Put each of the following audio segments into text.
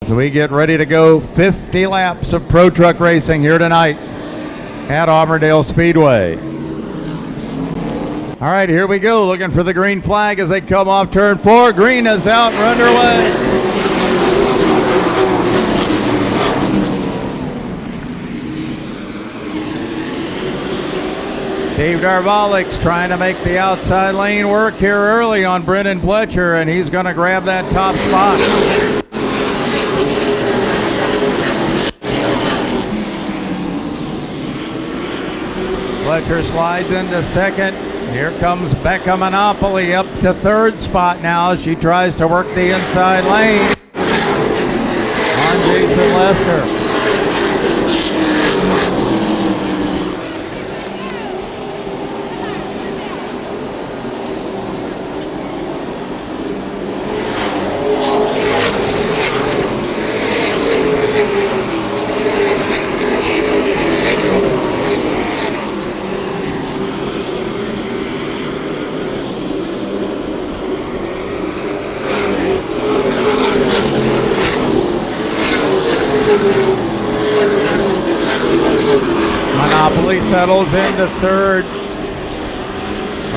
So we get ready to go 50 laps of pro truck racing here tonight at Auburndale Speedway. All right, here we go. Looking for the green flag as they come off turn 4. Green is out. We're underway. DirtDobber trying to make the outside lane work here early on Brennan Pletcher, and he's going to grab that top spot. Pletcher slides into second. Here comes Becca Monopoly up to third spot now. She tries to work the inside lane on Jason Lester. Monopoly settles into third.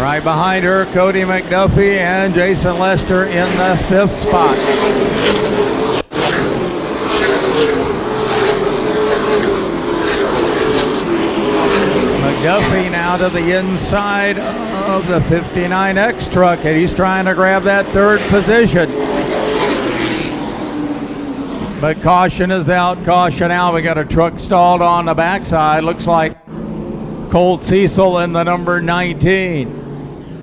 Right behind her, Cody McDuffie and Jason Lester in the fifth spot. McDuffie now to the inside of the 59X truck, and he's trying to grab that third position. But caution is out, caution out. We got a truck stalled on the backside. Looks like Colt Cecil in the number 19.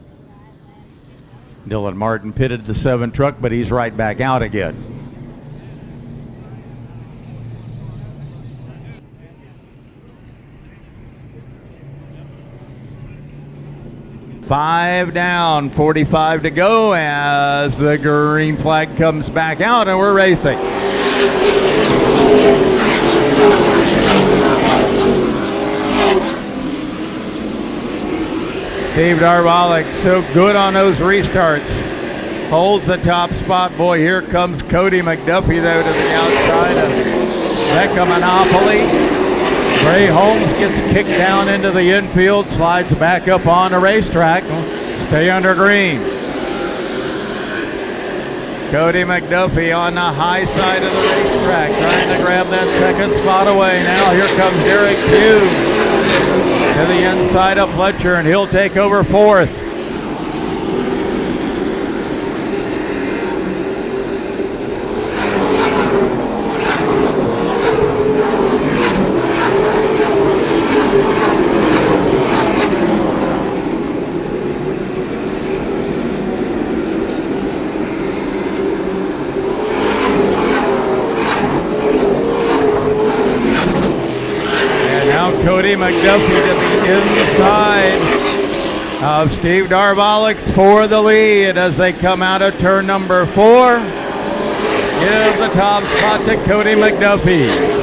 Dylan Martin pitted the 7 truck, but he's right back out again. Five down, 45 to go as the green flag comes back out and we're racing. DirtDobber so good on those restarts. Holds the top spot. Boy, here comes Cody McDuffie though to the outside of Becca Monopoly. Gray Holmes gets kicked down into the infield, slides back up on the racetrack. Stay under green. Cody McDuffie on the high side of the racetrack, trying to grab that second spot away. Now here comes Derek Hughes to the inside of Fletcher, and he'll take over fourth. Cody McDuffie to the inside of Steve Darvalik for the lead as they come out of turn number 4. Give the top spot to Cody McDuffie.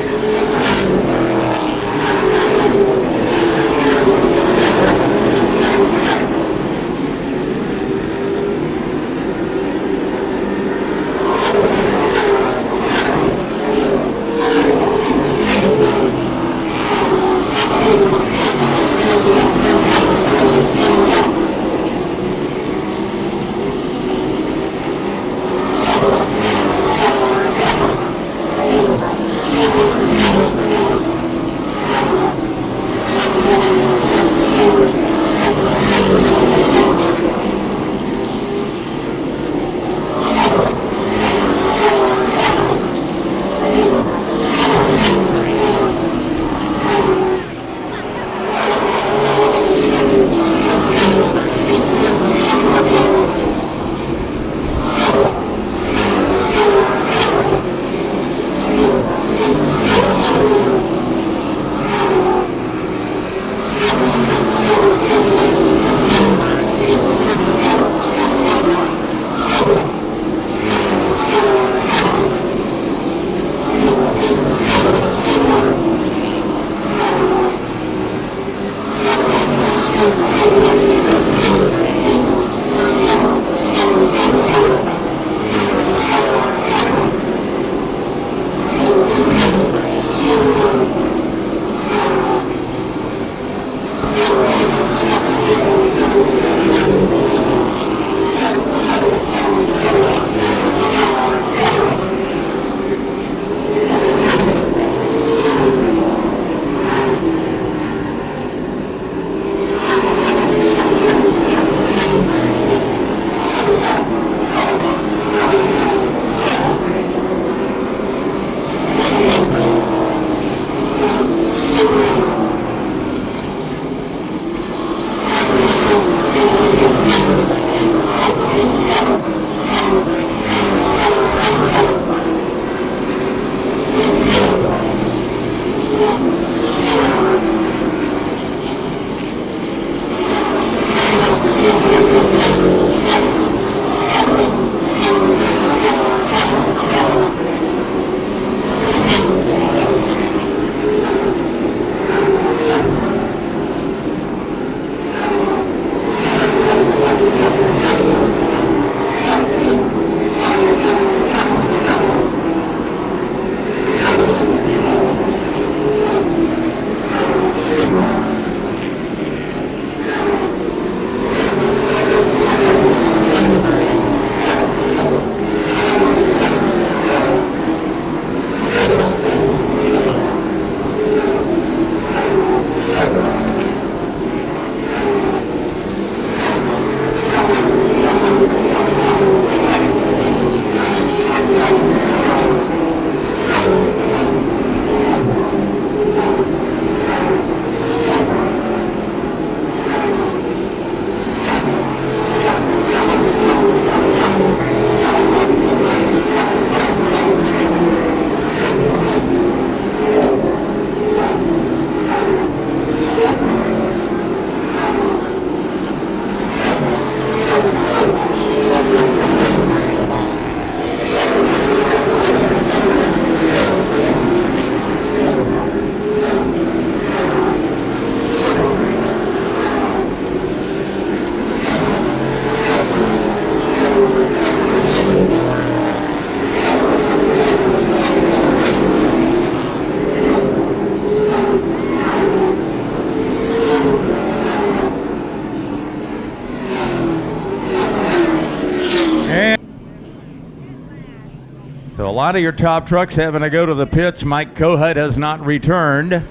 lot of your top trucks having to go to the pits. Mike Kohut has not returned.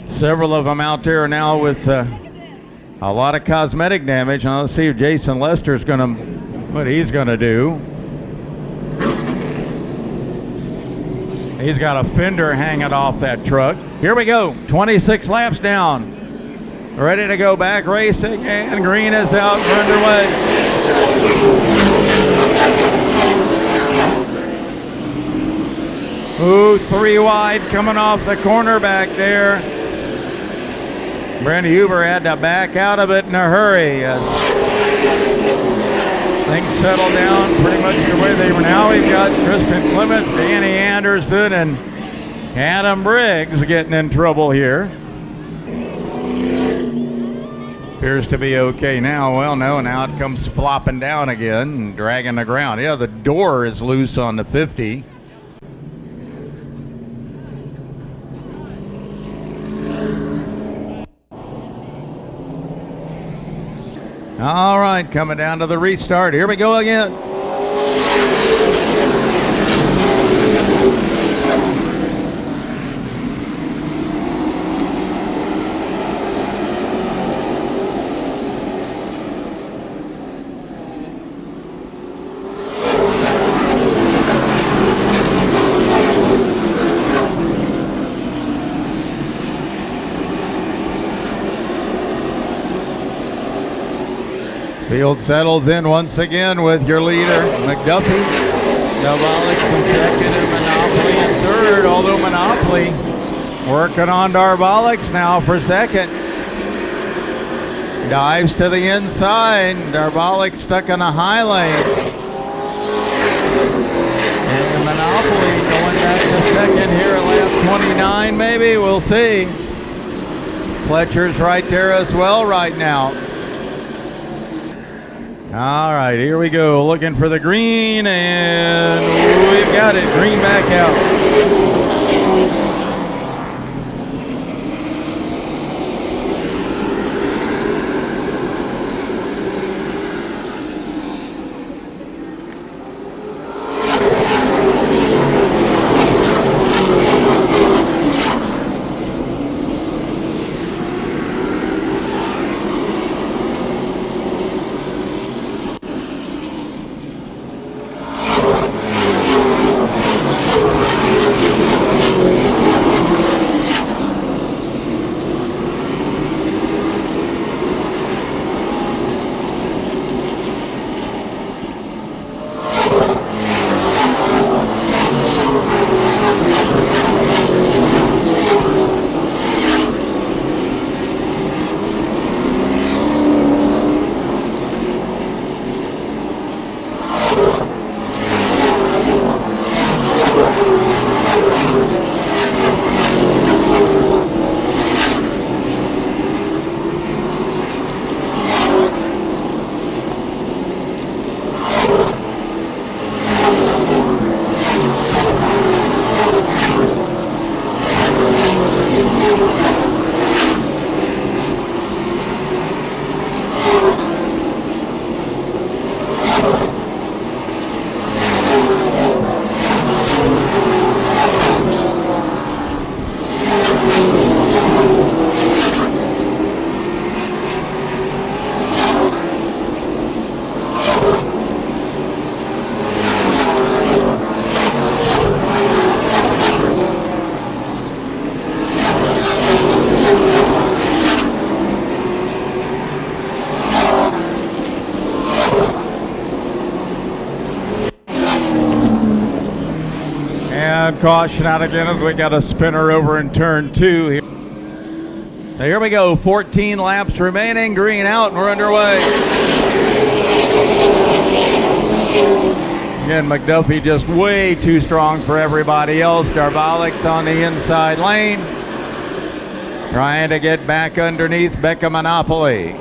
Several of them out there now with a lot of cosmetic damage. Now let's see if Jason Lester's what he's gonna do. He's got a fender hanging off that truck. Here we go, 26 laps down. Ready to go back racing, and green is out, we're underway. Ooh, 3 wide coming off the corner back there. Brandon Huber had to back out of it in a hurry as things settled down pretty much the way they were. Now we've got Tristan Clements, Danny Anderson, and Adam Briggs getting in trouble here. Appears to be okay now. Well, no, now it comes flopping down again and dragging the ground. Yeah, the door is loose on the 50. All right, coming down to the restart. Here we go again. Field settles in once again with your leader, McDuffie. Darvalik consecutive, Monopoly in third, although Monopoly working on Darvalik now for second. Dives to the inside, Darvalik stuck in a high lane. And Monopoly going back to second here at lap 29 maybe, we'll see. Fletcher's right there as well right now. All right, here we go, looking for the green, and we've got it, green back out. Caution out again as we got a spinner over in turn 2 here. So here we go, 14 laps remaining, green out, and we're underway. Again, McDuffie just way too strong for everybody else. Darvalik's on the inside lane, trying to get back underneath Becca Monopoly.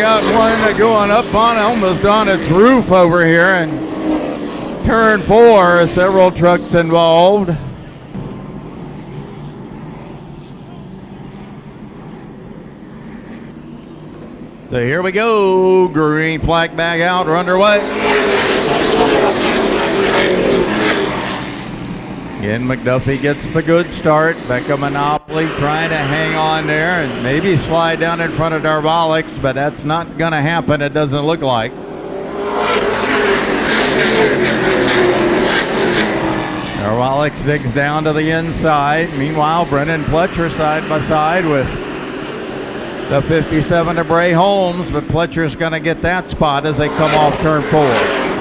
got one going up on, almost on its roof over here in turn 4. Several trucks involved. So here we go. Green flag back out. We're underway. Again, McDuffie gets the good start. Becca Monopoly trying to hang on there and maybe slide down in front of Darvalics, but that's not going to happen, it doesn't look like. Darvalics digs down to the inside. Meanwhile, Brennan Pletcher side by side with the 57 to Bray Holmes, but Pletcher's going to get that spot as they come off turn 4.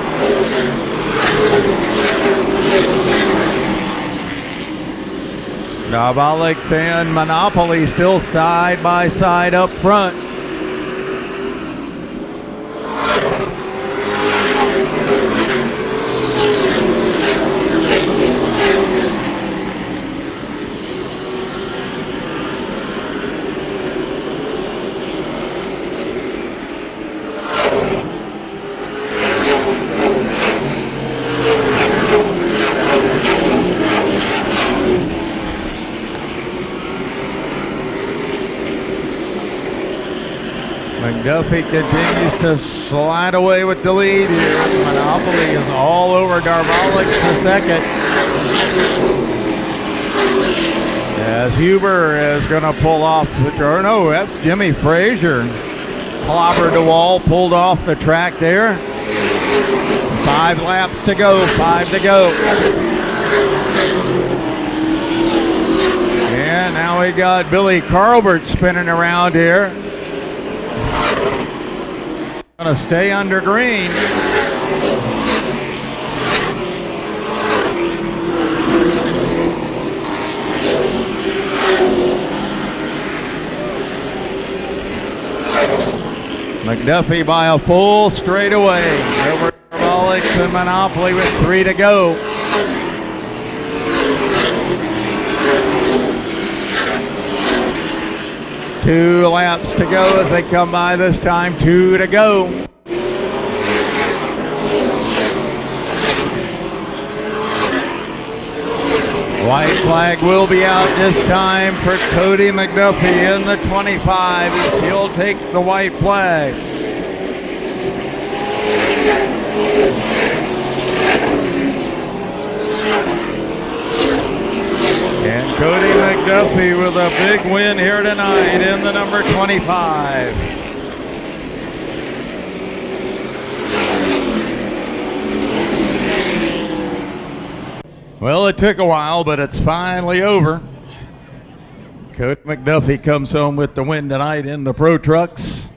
Darvalics and Monopoly still side by side up front. McDuffie continues to slide away with the lead here. Monopoly is all over Darvalics for second. As Huber is going to pull off, or no, that's Jimmy Frazier. Clobbered the wall, pulled off the track there. 5 laps to go, 5 to go. And now we got Billy Carlbert spinning around here. Gonna stay under green. McDuffie by a full straightaway over Darvalics and Monopoly with 3 to go. Two laps to go as they come by this time, 2 to go. White flag will be out this time for Cody McDuffie in the 25 as he'll take the white flag. And Cody McDuffie with a big win here tonight in the number 25. Well, it took a while, but it's finally over. Cody McDuffie comes home with the win tonight in the Pro Trucks.